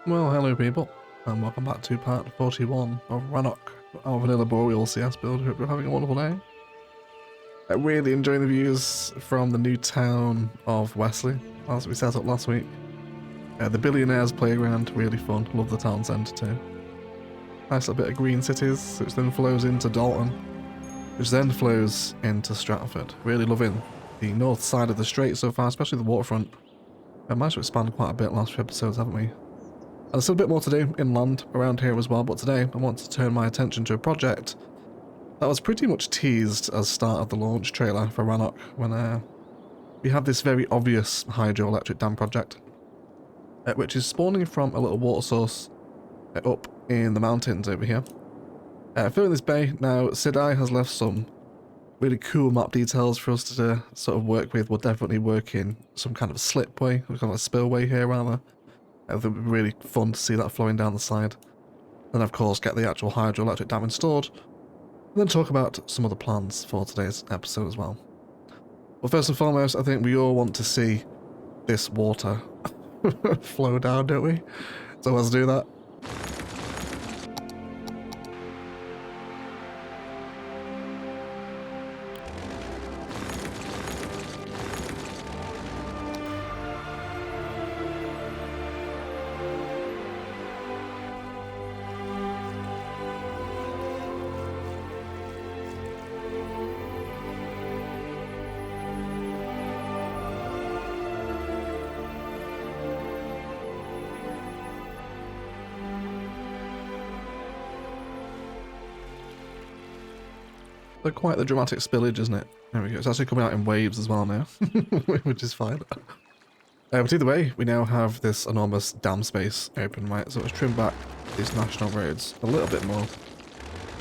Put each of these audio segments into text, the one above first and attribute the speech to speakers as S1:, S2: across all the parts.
S1: Well, hello people, and welcome back to part 41 of Rannoch, our vanilla Boreal CS build. Hope you're having a wonderful day. I'm really enjoying the views from the new town of Wesley, as we set up last week. The Billionaires Playground, really fun. Love the town centre too. Nice little bit of green cities, which then flows into Dalton, which then flows into Stratford. Really loving the north side of the strait so far, especially the waterfront. I managed to expand quite a bit last few episodes, haven't we? And there's still a bit more to do inland around here as well, but today I want to turn my attention to a project that was pretty much teased as start of the launch trailer for Rannoch when we have this very obvious hydroelectric dam project, which is spawning from a little water source up in the mountains over here. Filling this bay, now Sidai has left some really cool map details for us to sort of work with. We'll definitely work in some kind of a slipway, kind of a spillway here rather. It would be really fun to see that flowing down the side. Then of course get the actual hydroelectric dam installed, and then talk about some other plans for today's episode as well. But first and foremost, I think we all want to see this water flow down, don't we? So let's do that. They're quite the dramatic spillage, isn't it? There we go. It's actually coming out in waves as well now, which is fine. But either way, we now have this enormous dam space open, right? So let's trim back these national roads a little bit more.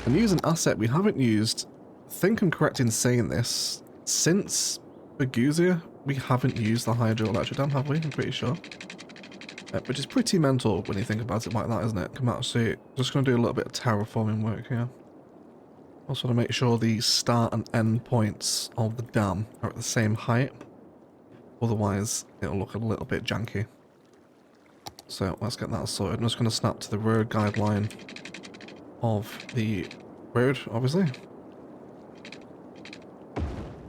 S1: And use an asset we haven't used, I think I'm correct in saying this, since Berguzia, we haven't used the hydroelectric dam, have we? I'm pretty sure. Which is pretty mental when you think about it like that, isn't it? Come out and see it. Just going to do a little bit of terraforming work here. Also to make sure the start and end points of the dam are at the same height. Otherwise, it'll look a little bit janky. So let's get that sorted. I'm just going to snap to the road guideline of the road, obviously.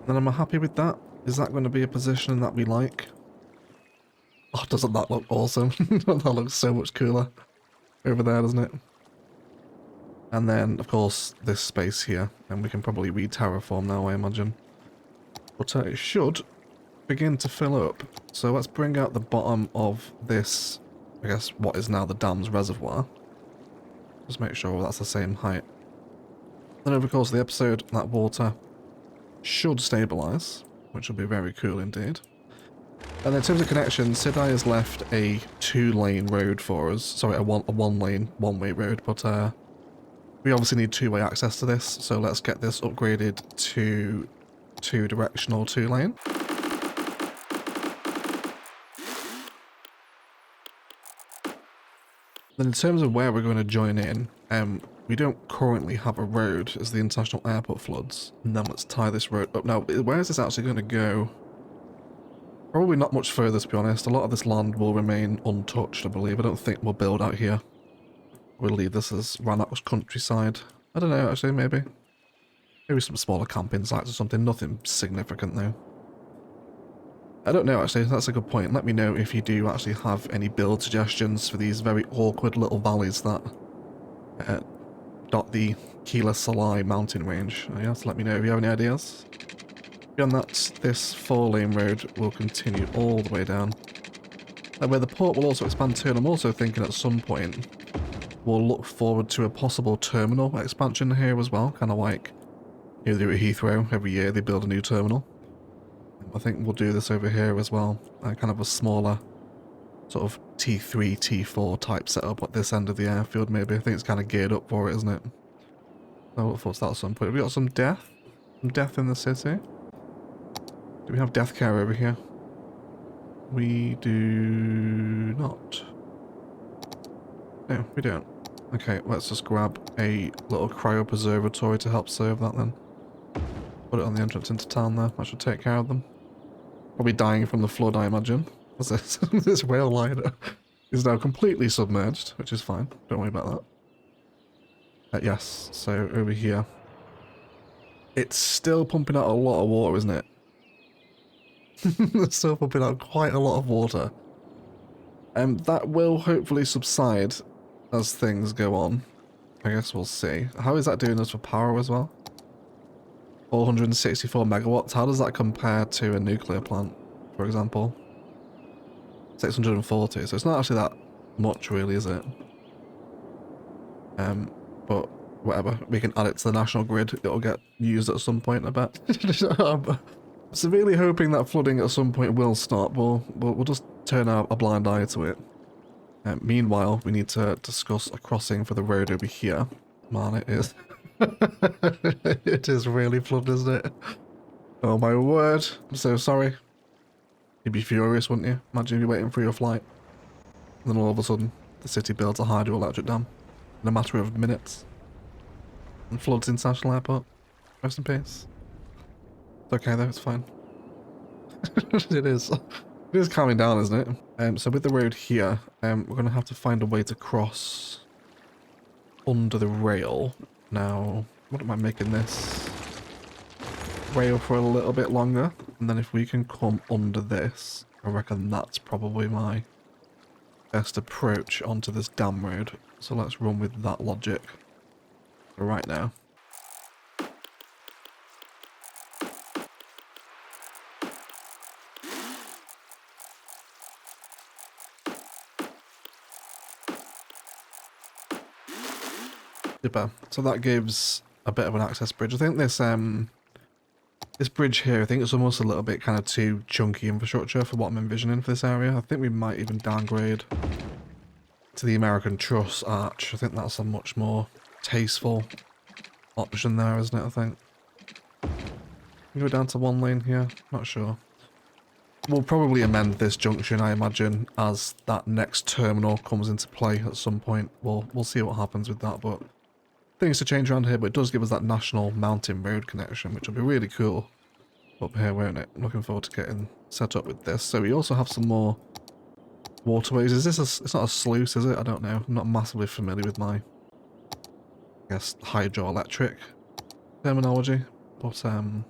S1: And am I happy with that? Is that going to be a position that we like? Oh, doesn't that look awesome? That looks so much cooler over there, doesn't it? And then, of course, this space here, and we can probably re-terraform now, I imagine. But it should begin to fill up. So let's bring out the bottom of this, I guess, what is now the dam's reservoir. Just make sure that's the same height. Then over the course of the episode, that water should stabilise, which will be very cool indeed. And in terms of connections, Sidai has left a 2-lane road for us. Sorry, a one-lane, one-way road, but we obviously need 2-way access to this, so let's get this upgraded to 2-directional 2-lane. Then in terms of where we're going to join in, we don't currently have a road as the international airport floods. And then let's tie this road up. Now, where is this actually going to go? Probably not much further, to be honest. A lot of this land will remain untouched, I believe. I don't think we'll build out here. We'll leave this as Rannoch's countryside. I don't know, actually, maybe. Maybe some smaller camping sites or something. Nothing significant, though. I don't know, actually. That's a good point. Let me know if you do actually have any build suggestions for these very awkward little valleys that dot the Kila Salai mountain range. Yeah, so let me know if you have any ideas. Beyond that, this 4-lane road will continue all the way down. And where the port will also expand too, and I'm also thinking at some point we'll look forward to a possible terminal expansion here as well, kind of like you do at Heathrow. Every year they build a new terminal. I think we'll do this over here as well, kind of a smaller sort of T3, T4 type setup at this end of the airfield maybe. I think it's kind of geared up for it, isn't it? I look forward to that at some point. Have we got some death? Some death in the city? Do we have death care over here? We do not. No, we don't. Okay, let's just grab a little cryopreservatory to help serve that then. Put it on the entrance into town there. That should take care of them. Probably dying from the flood, I imagine. What's this? This rail liner. is now completely submerged, which is fine. Don't worry about that. Yes, so over here. It's still pumping out a lot of water, isn't it? It's still pumping out quite a lot of water. That will hopefully subside as things go on. I guess we'll see. How is that doing us for power as well? 464 megawatts. How does that compare to a nuclear plant, for example? 640. So it's not actually that much, really, is it? But whatever. We can add it to the national grid. It'll get used at some point, I bet. I'm severely hoping that flooding at some point will stop. We'll just turn a blind eye to it. Meanwhile, we need to discuss a crossing for the road over here. Man, it is. It is really flooded, isn't it? Oh my word. I'm so sorry. You'd be furious, wouldn't you? Imagine you're waiting for your flight. And then all of a sudden, the city builds a hydroelectric dam in a matter of minutes. And floods International Airport. Rest in peace. It's okay though, it's fine. It is. It is calming down, isn't it? So with the road here, we're going to have to find a way to cross under the rail. Now, what am I making this rail for a little bit longer? And then if we can come under this, I reckon that's probably my best approach onto this dam road. So let's run with that logic for right now. Super. So that gives a bit of an access bridge. I think this this bridge here, I think it's almost a little bit kind of too chunky infrastructure for what I'm envisioning for this area. I think we might even downgrade to the American Truss Arch. I think that's a much more tasteful option there, isn't it, I think? We go down to one lane here? Not sure. We'll probably amend this junction, I imagine, as that next terminal comes into play at some point. We'll see what happens with that, but things to change around here, but it does give us that national mountain road connection, which will be really cool up here, won't it? I'm looking forward to getting set up with this. So we also have some more waterways. Is this it's not a sluice, is it? I don't know. I'm not massively familiar with my, I guess, hydroelectric terminology, but I think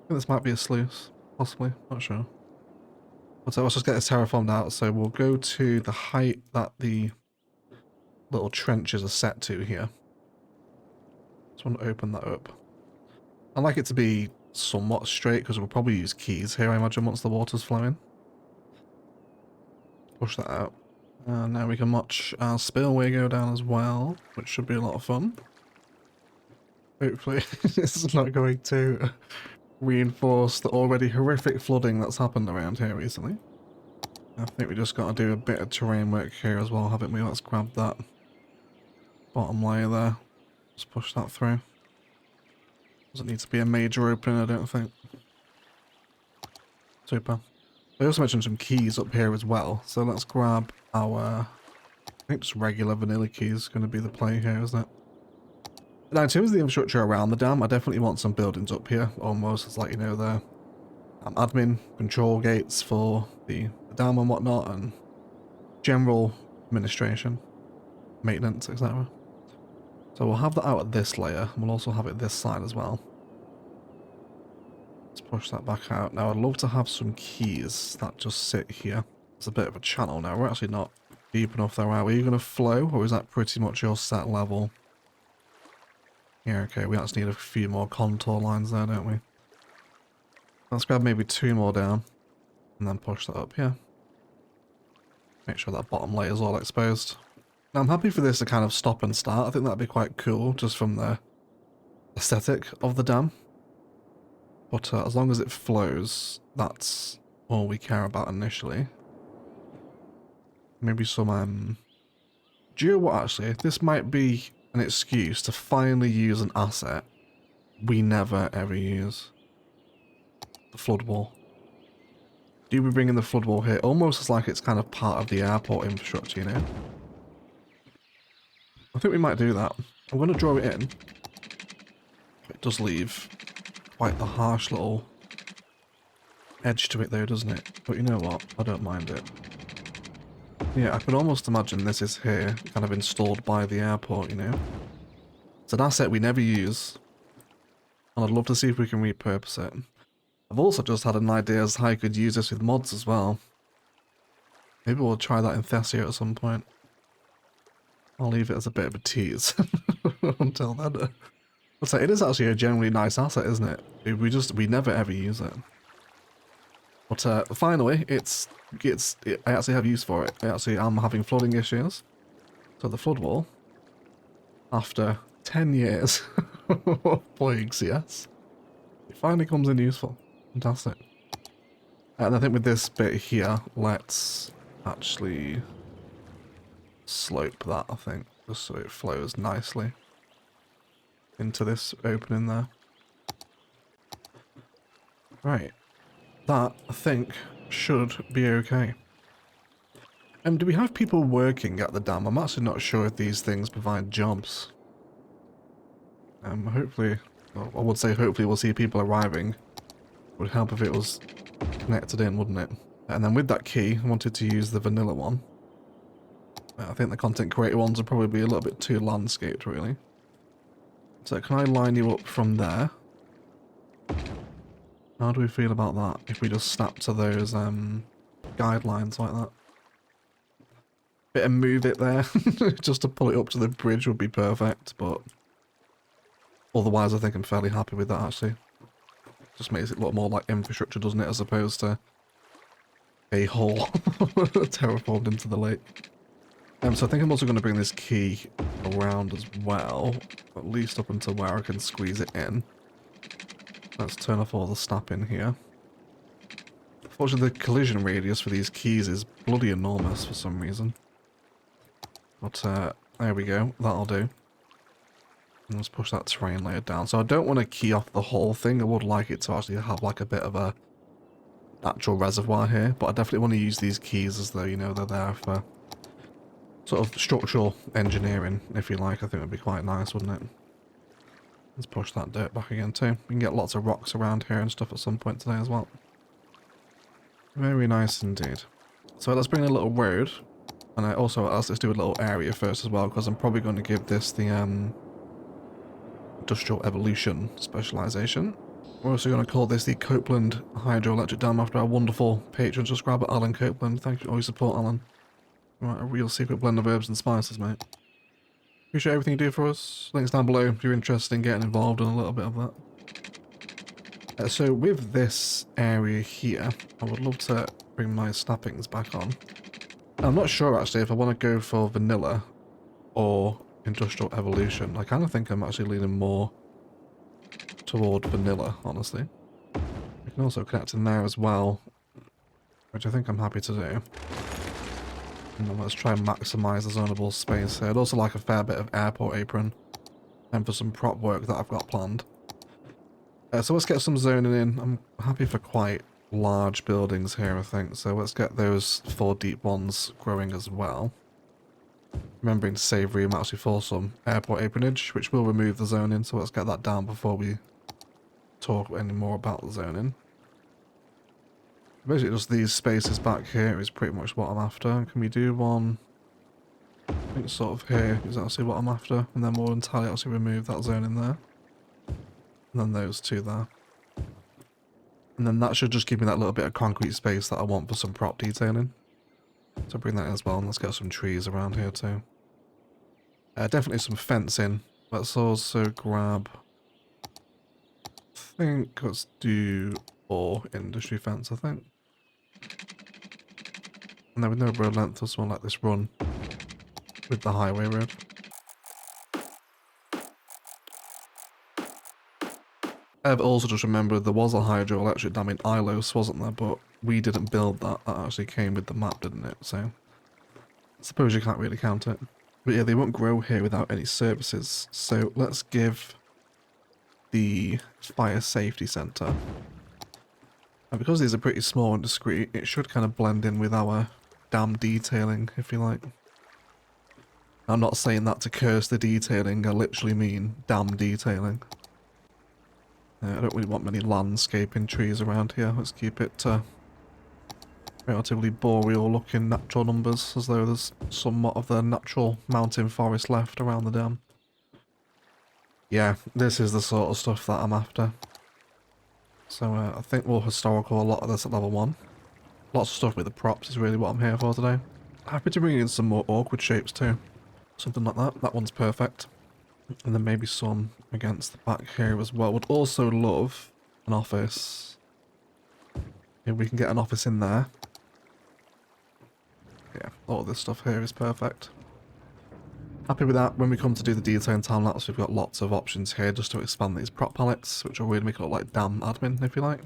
S1: this might be a sluice, possibly, not sure. But let's just get this terraformed out. So we'll go to the height that the little trenches are set to here. Just want to open that up. I like it to be somewhat straight because we'll probably use keys here, I imagine, once the water's flowing. Push that out. And now we can watch our spillway go down as well, which should be a lot of fun. Hopefully this is not going to reinforce the already horrific flooding that's happened around here recently. I think we just got to do a bit of terrain work here as well, haven't we? Let's grab that bottom layer there. Just push that through. Doesn't need to be a major opening, I don't think. Super. I also mentioned some keys up here as well, so let's grab our, I think just regular vanilla keys is going to be the play here, isn't it? Now in terms of the infrastructure around the dam, I definitely want some buildings up here, almost as like, you know, the admin control gates for the dam and whatnot, and general administration, maintenance, etc. So we'll have that out at this layer, and we'll also have it this side as well. Let's push that back out. Now I'd love to have some keys that just sit here. It's a bit of a channel now. We're actually not deep enough there, are we? Are you going to flow, or is that pretty much your set level? Yeah, okay, we actually need a few more contour lines there, don't we? Let's grab maybe 2 more down, and then push that up here. Make sure that bottom layer is all exposed. Now I'm happy for this to kind of stop and start. I think that'd be quite cool, just from the aesthetic of the dam. But as long as it flows, that's all we care about initially. Maybe some, do you know what, actually? This might be an excuse to finally use an asset we never ever use. The flood wall. Do we bring in the flood wall here? Almost as like it's kind of part of the airport infrastructure, you know? I think we might do that. I'm going to draw it in. It does leave quite the harsh little edge to it though, doesn't it? But you know what? I don't mind it. Yeah, I could almost imagine this is here, kind of installed by the airport, you know? It's an asset we never use, and I'd love to see if we can repurpose it. I've also just had an idea as to how I could use this with mods as well. Maybe we'll try that in Thessia at some point. I'll leave it as a bit of a tease until then. I'd say it is actually a generally nice asset, isn't it? We never ever use it. But finally, I actually have use for it. I'm having flooding issues. So the flood wall, after 10 years of playing CS, it finally comes in useful. Fantastic. And I think with this bit here, let's actually slope that, I think, just so it flows nicely into this opening there. Right. That, I think, should be okay. Do we have people working at the dam? I'm actually not sure if these things provide jobs. Hopefully, well, I would say hopefully we'll see people arriving. It would help if it was connected in, wouldn't it? And then with that key, I wanted to use the vanilla one. I think the content creator ones are probably a little bit too landscaped, really. So can I line you up from there? How do we feel about that if we just snap to those guidelines like that? Bit of move it there, just to pull it up to the bridge would be perfect, but otherwise I think I'm fairly happy with that actually. Just makes it look more like infrastructure, doesn't it, as opposed to a hole terraformed into the lake. So I think I'm also going to bring this key around as well, at least up until where I can squeeze it in. Let's turn off all the snapping here. Unfortunately, the collision radius for these keys is bloody enormous for some reason. But there we go, that'll do. And let's push that terrain layer down. So I don't want to key off the whole thing. I would like it to actually have like a bit of a natural reservoir here, but I definitely want to use these keys as though, you know, they're there for sort of structural engineering, if you like. I think it would be quite nice, wouldn't it? Let's push that dirt back again too. We can get lots of rocks around here and stuff at some point today as well. Very nice indeed. So let's bring in a little road. And let's do a little area first as well, because I'm probably going to give this the Industrial Evolution specialization. We're also going to call this the Copeland Hydroelectric Dam after our wonderful patron subscriber, Alan Copeland. Thank you for all your support, Alan. Right, a real secret blend of herbs and spices, mate. Appreciate everything you do for us. Links down below if you're interested in getting involved in a little bit of that. So with this area here, I would love to bring my snappings back on. I'm not sure actually if I want to go for vanilla or industrial evolution. I kind of think I'm actually leaning more toward vanilla, honestly. We can also connect in there as well, which I think I'm happy to do. And then let's try and maximise the zonable space here. I'd also like a fair bit of airport apron and for some prop work that I've got planned. So let's get some zoning in. I'm happy for quite large buildings here, I think. So let's get those 4 deep ones growing as well. Remembering to save room actually for some airport apronage, which will remove the zoning. So let's get that down before we talk any more about the zoning. Basically just these spaces back here is pretty much what I'm after. Can we do one, I think sort of here is actually what I'm after, and then we'll entirely actually remove that zone in there. And then those 2 there. And then that should just give me that little bit of concrete space that I want for some prop detailing. So bring that in as well, and let's get some trees around here too. Definitely some fencing. Let's also grab, I think, let's do or industry fence, I think. And then with no road length, I just want to let this run with the highway road. I've also just remembered there was a hydroelectric dam in Ilos, wasn't there? But we didn't build that. That actually came with the map, didn't it? So I suppose you can't really count it. But yeah, they won't grow here without any services. So let's give the fire safety centre. And because these are pretty small and discreet, it should kind of blend in with our dam detailing, if you like. I'm not saying that to curse the detailing, I literally mean dam detailing. I don't really want many landscaping trees around here. Let's keep it relatively Boreal looking natural numbers, as though there's somewhat of the natural mountain forest left around the dam. Yeah, this is the sort of stuff that I'm after. So I think we'll historical a lot of this at level 1. Lots of stuff with the props is really what I'm here for today. Happy to bring in some more awkward shapes too. Something like that. That one's perfect. And then maybe some against the back here as well. Would also love an office. If we can get an office in there. Yeah, all this stuff here is perfect. Happy with that. When we come to do the detailing time lapse, we've got lots of options here just to expand these prop palettes, which will really make it look like damn admin, if you like.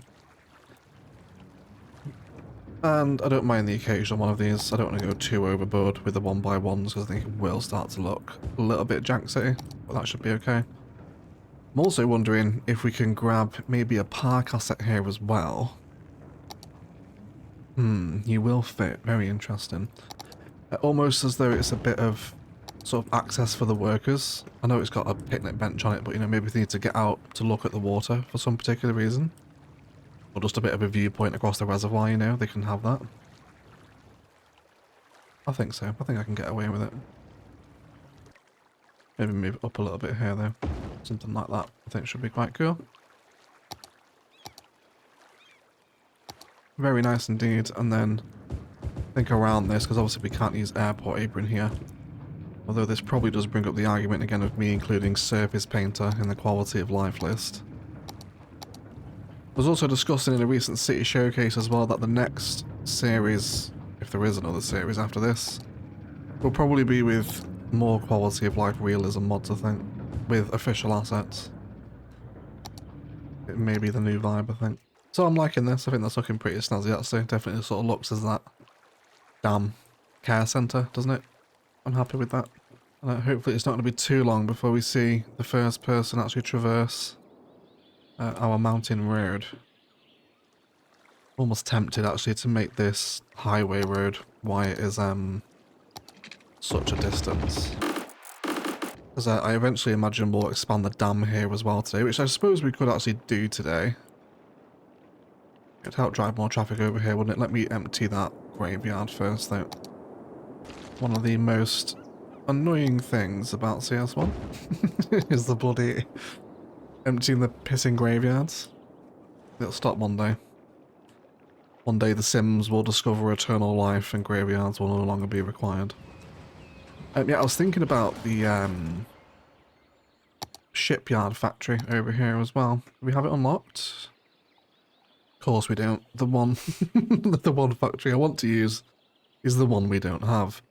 S1: And I don't mind the occasional one of these. I don't want to go too overboard with the 1x1s because I think it will start to look a little bit jank city, but that should be okay. I'm also wondering if we can grab maybe a park asset here as well. You will fit. Very interesting. Almost as though it's a bit of sort of access for the workers. I know it's got a picnic bench on it, but you know, maybe they need to get out to look at the water for some particular reason. Or just a bit of a viewpoint across the reservoir, you know, they can have that. I think so. I think I can get away with it. Maybe move it up a little bit here though. Something like that I think should be quite cool. Very nice indeed. And then I think around this, because obviously we can't use airport apron here. Although this probably does bring up the argument again of me including surface painter in the quality of life list. I was also discussing in a recent city showcase as well that the next series, if there is another series after this, will probably be with more quality of life realism mods, I think, with official assets. It may be the new vibe, I think. So I'm liking this. I think that's looking pretty snazzy actually. Definitely sort of looks as that damn care centre, doesn't it? I'm happy with that. And hopefully it's not going to be too long before we see the first person actually traverse our mountain road. Almost tempted actually to make this highway road why it is such a distance. Because I eventually imagine we'll expand the dam here as well today, which I suppose we could actually do today. It'd help drive more traffic over here, wouldn't it? Let me empty that graveyard first though. One of the most annoying things about CS1 is the bloody emptying the pissing graveyards. It'll stop one day. One day the Sims will discover eternal life and graveyards will no longer be required. Yeah, I was thinking about the shipyard factory over here as well. Do we have it unlocked? Of course we don't. The one, the one factory I want to use is the one we don't have.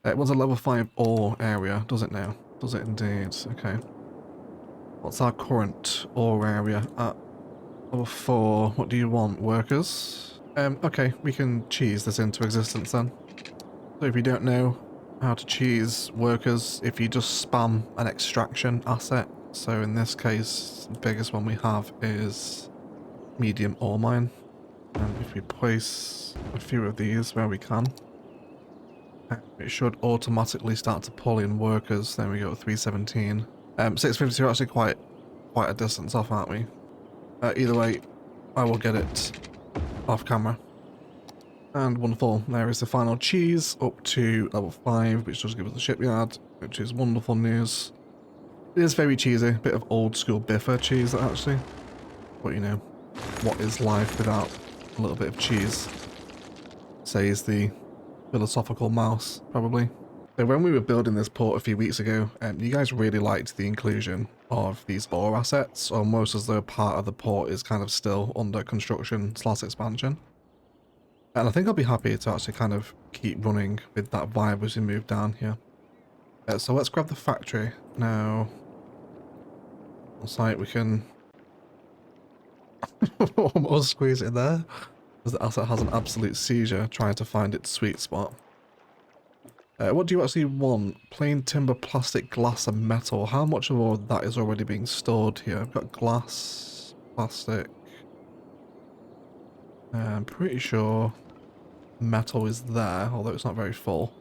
S1: It was a level 5 ore area, does it now? Does it indeed? Okay. What's our current ore area at level 4? What do you want? Workers? Okay, we can cheese this into existence then. So if you don't know how to cheese workers, if you just spam an extraction asset, so in this case, the biggest one we have is medium ore mine. And if we place a few of these where we can, it should automatically start to pull in workers. There we go, 317. 650 are actually quite a distance off, aren't we? Either way, I will get it off camera. And wonderful, there is the final cheese up to level 5, which does give us the shipyard, which is wonderful news. It is very cheesy, a bit of old school Biffa cheese actually. But you know, what is life without a little bit of cheese? Says the philosophical mouse, probably. So when we were building this port a few weeks ago, you guys really liked the inclusion of these ore assets, almost as though part of the port is kind of still under construction / expansion. And I think I'll be happy to actually kind of keep running with that vibe as we move down here. So let's grab the factory. Now, looks like we can almost squeeze it in there, because the asset has an absolute seizure trying to find its sweet spot. What do you actually want? Plain timber, plastic, glass and metal. How much of all that is already being stored here? I've got glass, plastic. I'm pretty sure metal is there, although it's not very full.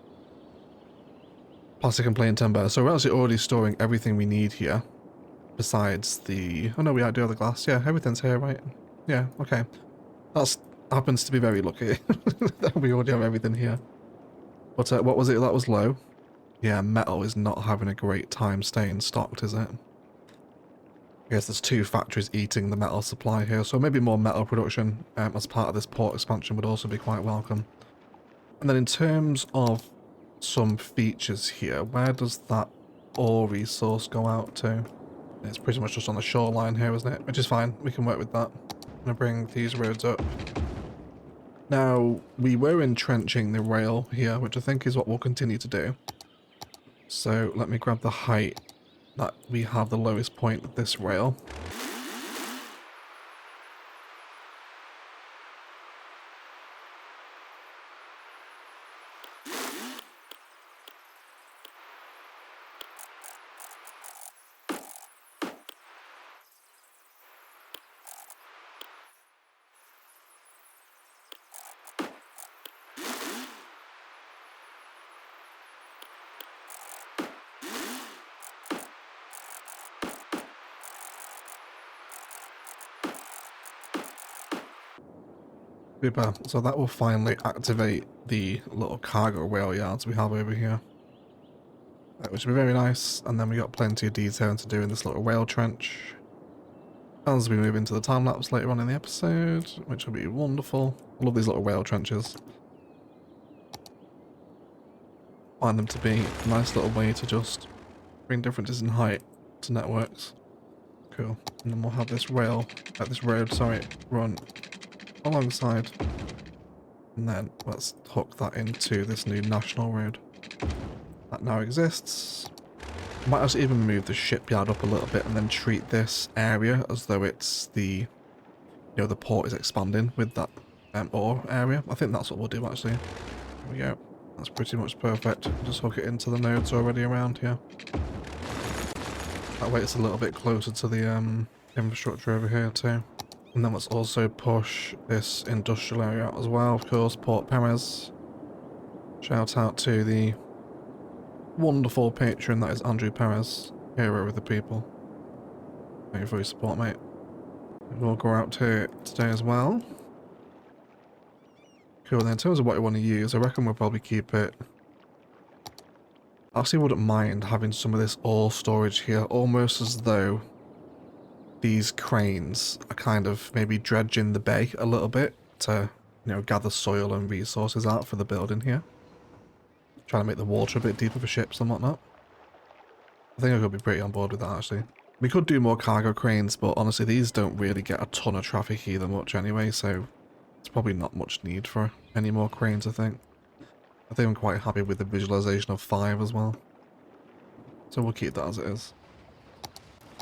S1: Plastic and plain timber. So we're actually already storing everything we need here. Besides the... Oh no, we do have the glass. Yeah, everything's here, right? Yeah, okay. That's happens to be very lucky that we already have everything here. But what was it that was low? Yeah, metal is not having a great time staying stocked, is it? I guess there's two factories eating the metal supply here, so maybe more metal production as part of this port expansion would also be quite welcome. And then in terms of some features here, where does that ore resource go out to? It's pretty much just on the shoreline here, isn't it? Which is fine, we can work with that. I'm going to bring these roads up. Now, we were entrenching the rail here, which I think is what we'll continue to do. So let me grab the height that we have the lowest point of this rail. Super. So that will finally activate the little cargo rail yards we have over here, which will be very nice. And then we got plenty of detailing to do in this little rail trench as we move into the time lapse later on in the episode, which will be wonderful. I love these little rail trenches. Find them to be a nice little way to just bring differences in height to networks. Cool. And then we'll have this road, run alongside, and then let's hook that into this new national road that now exists. Might actually even move the shipyard up a little bit and then treat this area as though it's the, the port is expanding with that ore area. I think that's what we'll do actually. There we go. That's pretty much perfect. Just hook it into the nodes already around here. That way it's a little bit closer to the infrastructure over here too. And then let's also push this industrial area out as well. Of course, Port Perez. Shout out to the wonderful patron that is Andrew Perez, hero of the people. Thank you for your support, mate. We'll go out here today as well. Cool, then in terms of what you want to use, I reckon we'll probably keep it. I actually wouldn't mind having some of this ore storage here, almost as though these cranes are kind of maybe dredging the bay a little bit to, gather soil and resources out for the building here. Trying to make the water a bit deeper for ships and whatnot. I think I could be pretty on board with that actually. We could do more cargo cranes, but honestly these don't really get a ton of traffic either much anyway, so it's probably not much need for any more cranes, I think. I think I'm quite happy with the visualization of 5 as well. So we'll keep that as it is.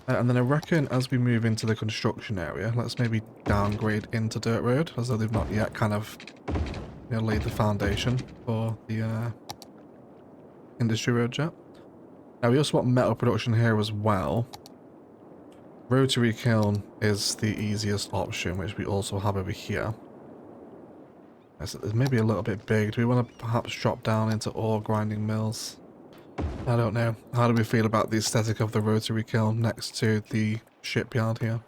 S1: And then I reckon as we move into the construction area, let's maybe downgrade into dirt road, as though they've not yet kind of laid the foundation for the industry road yet. Now we also want metal production here as well. Rotary kiln is the easiest option, which we also have over here. It's maybe a little bit big. Do we want to perhaps drop down into ore grinding mills? I don't know. How do we feel about the aesthetic of the rotary kiln next to the shipyard here?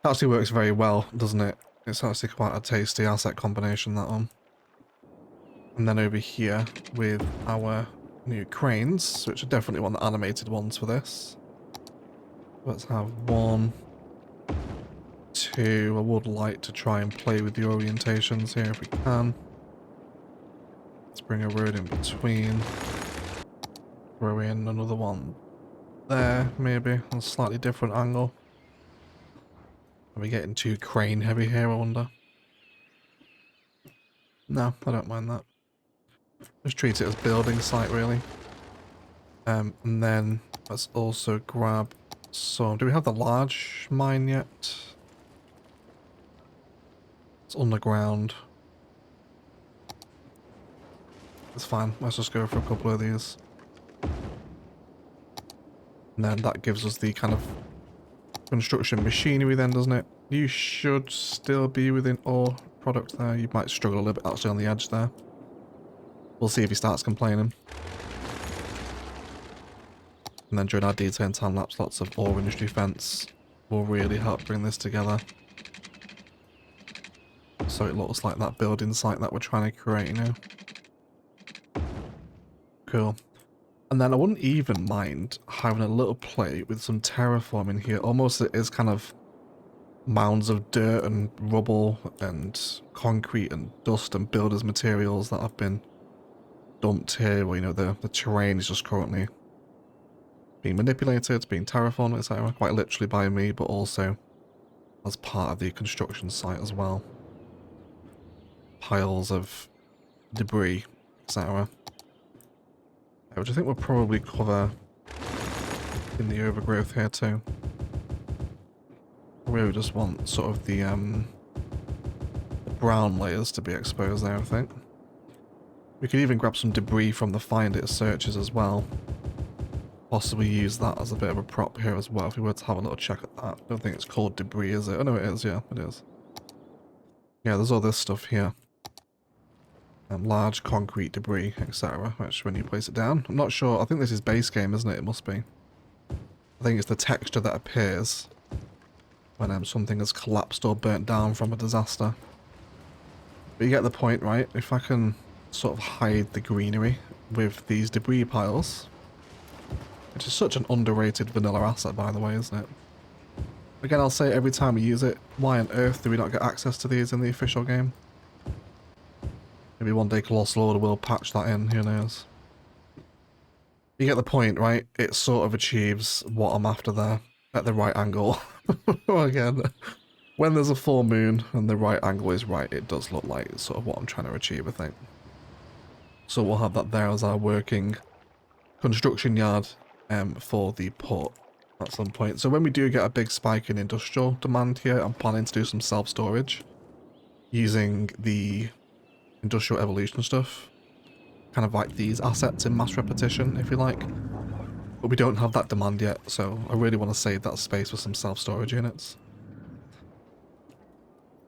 S1: It actually works very well, doesn't it? It's actually quite a tasty asset combination, that one. And then over here with our new cranes, which I definitely want the animated ones for this. Let's have 1, 2. I would like to try and play with the orientations here if we can. Let's bring a road in between. Throw in another one there, maybe, on a slightly different angle. Are we getting too crane heavy here, I wonder? No, I don't mind that. Just treat it as building site, really. And then let's also grab some... Do we have the large mine yet? It's underground. It's fine. Let's just go for a couple of these. And then that gives us the kind of construction machinery then, doesn't it? You should still be within ore product there. You might struggle a little bit actually on the edge there. We'll see if he starts complaining. And then during our D10 time lapse, lots of ore industry fence will really help bring this together. so it looks like that building site that we're trying to create, you know. Cool. And then I wouldn't even mind having a little play with some terraforming here. Almost it is kind of mounds of dirt and rubble and concrete and dust and builders materials that have been dumped here, where, you know, the terrain is just currently being manipulated, being terraformed, etc. Quite literally by me, but also as part of the construction site as well. Piles of debris, etc. Which I think we'll probably cover in the overgrowth here too. We really just want sort of the brown layers to be exposed there, I think. We could even grab some debris from the Find It searches as well. Possibly use that as a bit of a prop here as well, if we were to have a little check at that. I don't think it's called debris, is it? Oh no, it is, yeah, it is. Yeah, there's all this stuff here. Large concrete debris, etc. Which, when you place it down, I'm not sure. I think this is base game, isn't it? It must be. I think it's the texture that appears when something has collapsed or burnt down from a disaster. But you get the point, right? If I can sort of hide the greenery with these debris piles, which is such an underrated vanilla asset, by the way, isn't it? Again, I'll say it every time we use it. Why on earth do we not get access to these in the official game? Maybe one day Colossal Order will patch that in, who knows. You get the point, right? It sort of achieves what I'm after there, at the right angle. Again, when there's a full moon and the right angle is right, it does look like it's sort of what I'm trying to achieve, I think. So we'll have that there as our working construction yard for the port at some point. So when we do get a big spike in industrial demand here, I'm planning to do some self-storage using the industrial evolution stuff, kind of like these assets in mass repetition, if you like, but we don't have that demand yet, so I really want to save that space for some self-storage units.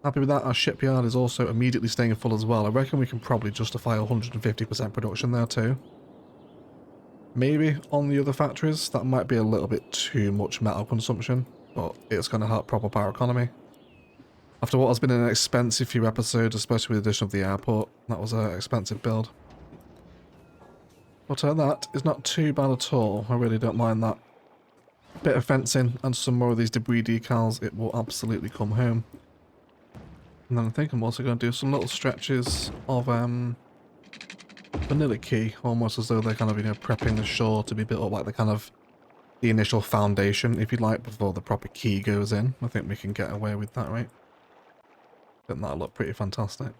S1: Happy with that. Our shipyard is also immediately staying full as well. I reckon we can probably justify 150% production there too. Maybe on the other factories that might be a little bit too much metal consumption, but it's going to help prop up our economy. After what has been an expensive few episodes, especially with the addition of the airport, that was an expensive build. But that is not too bad at all. I really don't mind that. Bit of fencing and some more of these debris decals, it will absolutely come home. And then I think I'm also going to do some little stretches of vanilla key, almost as though they're kind of, you know, prepping the shore to be built up like the kind of the initial foundation, if you like, before the proper key goes in. I think we can get away with that, right? I think that'll look pretty fantastic.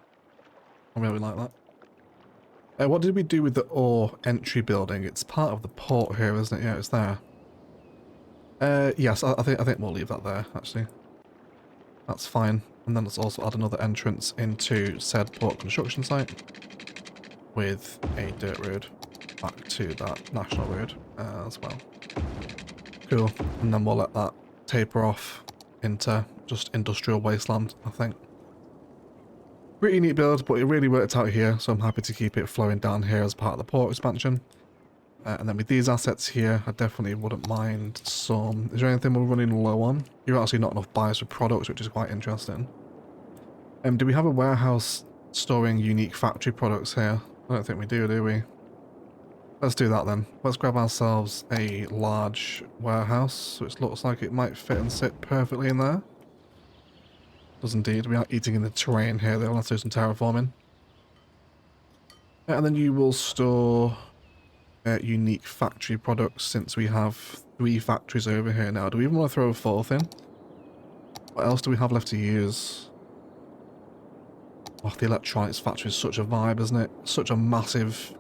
S1: I really like that. What did we do with the ore entry building? It's part of the port here, isn't it? Yeah, it's there. Yes, I think we'll leave that there, actually. That's fine. And then let's also add another entrance into said port construction site with a dirt road back to that national road as well. Cool. And then we'll let that taper off into just industrial wasteland, I think. Pretty neat build, but it really worked out here, so I'm happy to keep it flowing down here as part of the port expansion. And then with these assets here, I definitely wouldn't mind some... Is there anything we're running low on? You're actually not enough buyers for products, which is quite interesting. Do we have a warehouse storing unique factory products here? I don't think we do we? Let's do that then. Let's grab ourselves a large warehouse, which looks like it might fit and sit perfectly in there. Does indeed. We are eating in the terrain here though. Let's do some terraforming. And then you will store unique factory products, since we have 3 factories over here now. Do we even want to throw a 4th in? What else do we have left to use? Oh, the electronics factory is such a vibe, isn't it? Such a massive,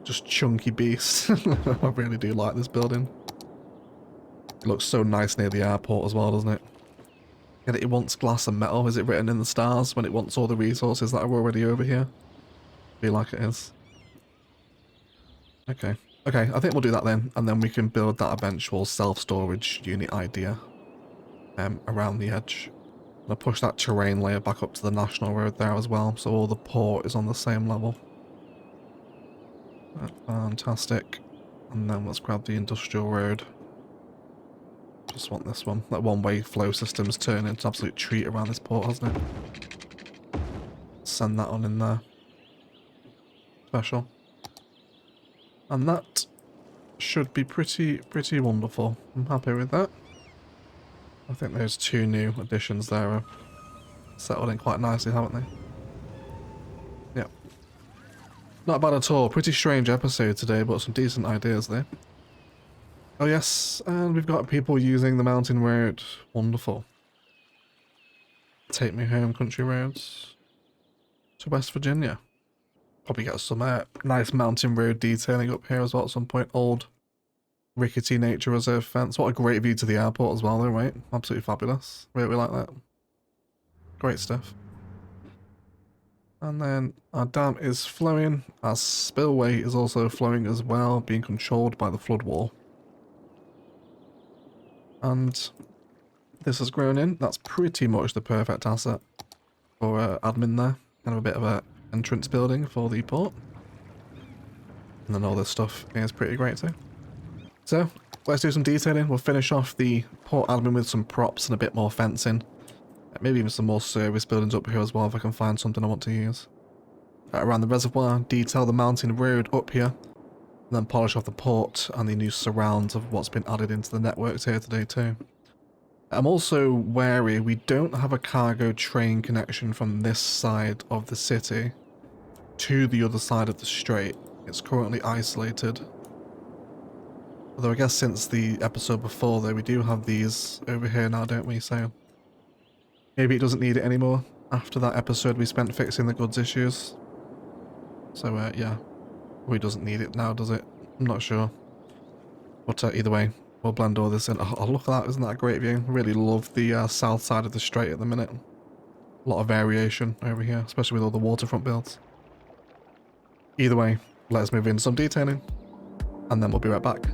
S1: just chunky beast. I really do like this building. It looks so nice near the airport as well, doesn't it? Get it wants glass and metal. Is it written in the stars when it wants all the resources that are already over here? I feel like it is. Okay. Okay, I think we'll do that then, and then we can build that eventual self-storage unit idea around the edge. I'll push that terrain layer back up to the national road there as well, so all the port is on the same level. Fantastic. And then let's grab the industrial road. Just want this one. That one-way flow system's turned into an absolute treat around this port, hasn't it? send that on in there. Special. And that should be pretty wonderful. I'm happy with that. I think those 2 new additions there are settled in quite nicely, haven't they? Yep. Not bad at all. Pretty strange episode today, but some decent ideas there. Oh yes, and we've got people using the mountain road. Wonderful. Take me home, country roads. To West Virginia. Probably get some nice mountain road detailing up here as well at some point. Old rickety nature reserve fence. What a great view to the airport as well though, right? Absolutely fabulous. Really like that. Great stuff. And then our dam is flowing. Our spillway is also flowing as well, being controlled by the flood wall. And this has grown in. That's pretty much the perfect asset for admin there. Kind of a bit of a entrance building for the port. And then all this stuff is pretty great too. So, let's do some detailing. We'll finish off the port admin with some props and a bit more fencing. Maybe even some more service buildings up here as well if I can find something I want to use. Around the reservoir, detail the mountain road up here. And then polish off the port and the new surrounds of what's been added into the networks here today too. I'm also wary we don't have a cargo train connection from this side of the city to the other side of the strait. It's currently isolated. Although I guess since the episode before though, we do have these over here now, don't we? So maybe it doesn't need it anymore after that episode we spent fixing the goods issues. So yeah, probably doesn't need it now, does it? I'm not sure. But either way, we'll blend all this in. Oh, look at that, isn't that a great view? Really love the south side of the strait at the minute. A lot of variation over here, especially with all the waterfront builds. Either way, let's move into some detailing, and then we'll be right back.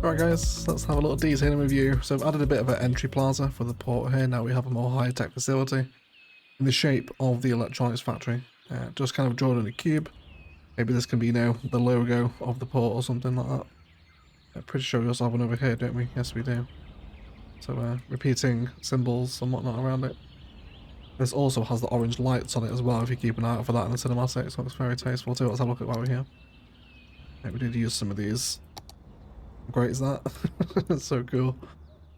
S1: Alright guys, let's have a little detailing review. So I've added a bit of an entry plaza for the port here. Now we have a more high-tech facility in the shape of the electronics factory. Just kind of drawn in a cube. Maybe this can be, you know, the logo of the port or something like that. I'm pretty sure we also have one over here, don't we? Yes, we do. So repeating symbols and whatnot around it. This also has the orange lights on it as well, if you keep an eye out for that in the cinematic, so it's very tasteful too. Let's have a look at while we're here. Yeah, we did use some of these. How great is that? It's so cool.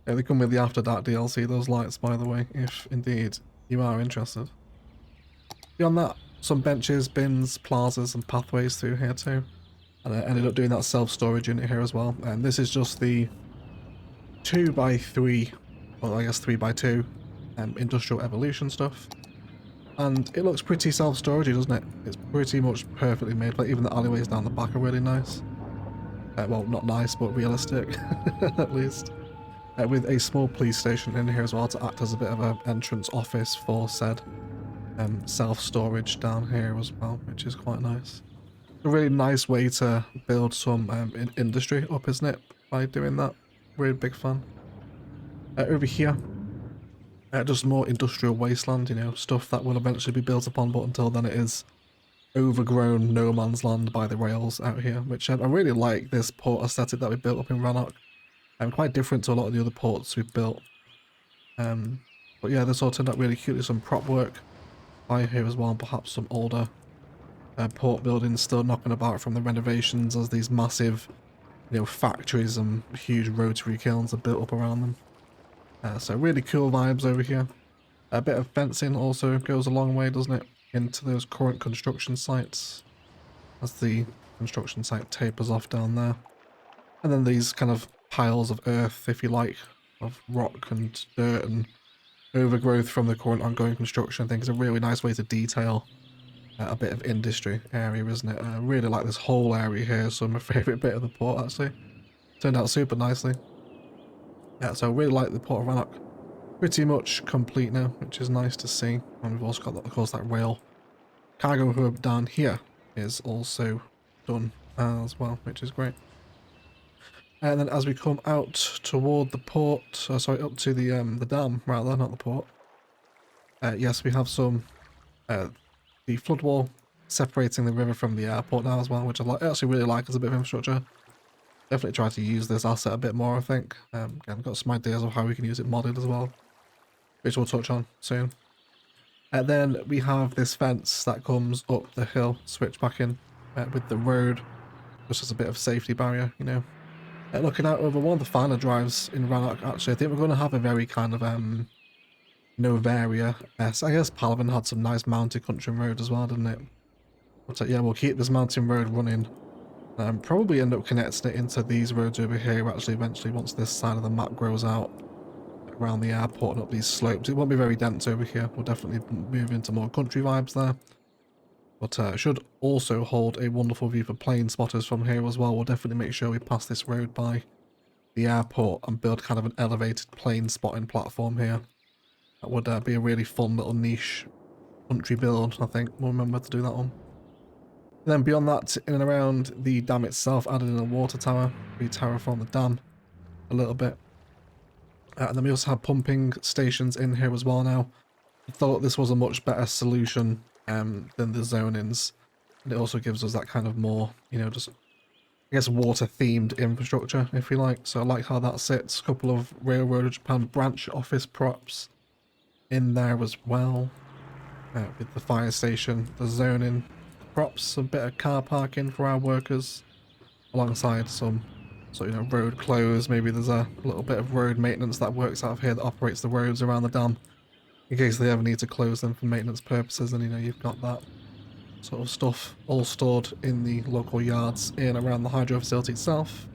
S1: Yeah, they come with the After Dark DLC, those lights, by the way, if indeed you are interested. Beyond that, some benches, bins, plazas, and pathways through here too. And I ended up doing that self-storage unit here as well. And this is just the 2x3, well I guess 3x2 industrial evolution stuff. And it looks pretty self-storagey, doesn't it? It's pretty much perfectly made. Like even the alleyways down the back are really nice. Well, not nice, but realistic, at least. With a small police station in here as well to act as a bit of an entrance office for said self-storage down here as well, which is quite nice. A really nice way to build some industry up, isn't it? By doing that. Really big fun. Over here, just more industrial wasteland, you know, stuff that will eventually be built upon, but until then it is overgrown no man's land by the rails out here, which I really like this port aesthetic that we built up in Rannoch. Quite different to a lot of the other ports we've built. But yeah, this all turned out really cute. There's some prop work by here as well, and perhaps some older port buildings still knocking about from the renovations as these massive, you know, factories and huge rotary kilns are built up around them. So really cool vibes over here. A bit of fencing also goes a long way, doesn't it, into those current construction sites as the construction site tapers off down there. And then these kind of piles of earth, if you like, of rock and dirt and overgrowth from the current ongoing construction. I think is a really nice way to detail a bit of industry area, isn't it? I really like this whole area here, so my favourite bit of the port actually. Turned out super nicely. Yeah, so I really like the port of Rannoch. Pretty much complete now, which is nice to see. And we've also got, of course, that rail cargo hub down here is also done as well, which is great. And then as we come out toward the port, sorry, up to the dam rather, not the port. Yes, we have some the flood wall separating the river from the airport now as well, which I actually really like as a bit of infrastructure. Definitely try to use this asset a bit more, I think. Again, I've got some ideas of how we can use it modded as well, which we'll touch on soon. And then we have this fence that comes up the hill, switch back in with the road, just as a bit of safety barrier, you know. Looking out over one of the final drives in Rannoch, actually, I think we're going to have a very kind of Novaria-esque. I guess Palaven had some nice mountain country road as well, didn't it? But yeah, we'll keep this mountain road running. Probably end up connecting it into these roads over here, actually, eventually, once this side of the map grows out around the airport and up these slopes. It won't be very dense over here. We'll definitely move into more country vibes there. But it should also hold a wonderful view for plane spotters from here as well. We'll definitely make sure we pass this road by the airport and build kind of an elevated plane spotting platform here. That would be a really fun little niche country build, I think. We'll remember to do that one. And then beyond that, in and around the dam itself, added in a water tower. We terraform the dam a little bit. And then we also have pumping stations in here as well now. I thought this was a much better solution than the zonings. And it also gives us that kind of more, you know, just, I guess, water-themed infrastructure, if you like. So I like how that sits. A couple of Railroad of Japan branch office props in there as well. With the fire station, the zoning props, a bit of car parking for our workers, alongside some, so you know, road close. Maybe there's a little bit of road maintenance that works out of here that operates the roads around the dam, in case they ever need to close them for maintenance purposes. And you know, you've got that sort of stuff all stored in the local yards in around the hydro facility itself.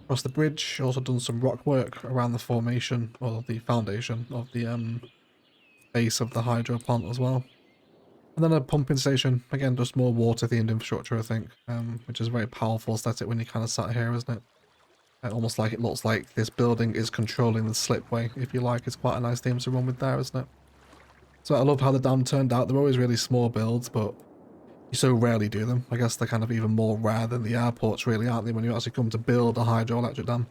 S1: Across the bridge, also done some rock work around the formation, or the foundation of the base of the hydro plant as well. And then a pumping station, again, just more water-themed infrastructure, I think, which is a very powerful aesthetic when you kind of sat here, isn't it? Almost like it looks like this building is controlling the slipway, if you like. It's quite a nice theme to run with there, isn't it? So I love how the dam turned out. They're always really small builds, but You so rarely do them. I guess they're kind of even more rare than the airports, really, aren't they, when you actually come to build a hydroelectric dam.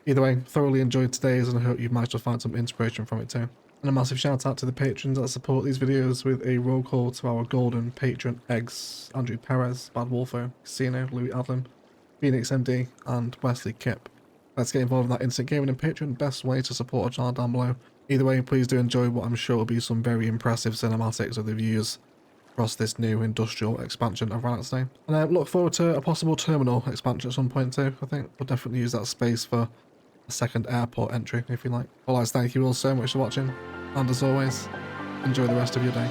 S1: Either way, thoroughly enjoyed today's, and I hope you've managed to find some inspiration from it too. And a massive shout out to the patrons that support these videos, with a roll call to our golden patron eggs: Andrew Perez, Bad Wolfo, Casino, Louis Adlam, Phoenix MD, and Wesley Kip. Let's get involved in that instant gaming and Patreon. Best way to support a channel down below. Either way, please do enjoy what I'm sure will be some very impressive cinematics of the views across this new industrial expansion of Rannoch today. And I look forward to a possible terminal expansion at some point too. I think we'll definitely use that space for a second airport entry, if you like. Otherwise, thank you all so much for watching, and as always, enjoy the rest of your day.